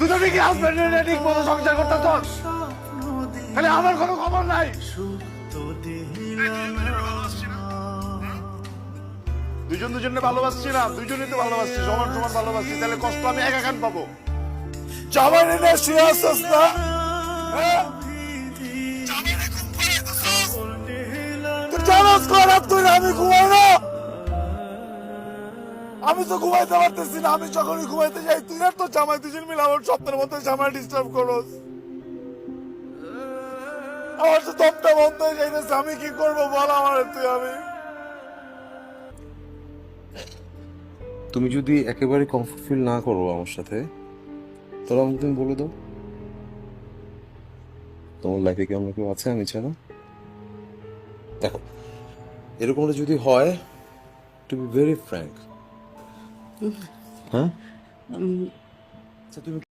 দুজনে কি হাজবেন্ড ঠিক মতো সংসার করতে তো খালি আমার কোনো খবর নাই। দুজন দুজনে ভালোবাসছি না, দুজনেই তো ভালোবাসছি, সমান সমান ভালোবাসছি, তাহলে কষ্ট আমি একা কেন পাবো? জামাই রে শুয়ে আসছিস না? হ্যাঁ? তুই জানাস কর তুই আমি ঘুমাই না, আমি তো ঘুমাইতে পারতেছি না। আমি যখনই ঘুমাইতে যাই তুই আর তোর জামাই দুজন মিলে আমার স্বপ্নের মধ্যে জামাই ডিস্টার্ব করোস। আমার তো দমটা বন্ধ হয়ে যাইতেছে, আমি কি করবো বল আমার তুই। আমি তুমি যদি একেবারে কমফোর্ট ফিল না করো আমার সাথে, তাহলে আমাকে তুমি বলে দাও। তোমার লাইফে কি অন্য কেউ আছে আমি ছাড়া? দেখো, এরকমটা যদি হয়, টু বি ভেরি ফ্র্যাঙ্ক, হ্যাঁ, আচ্ছা তুমি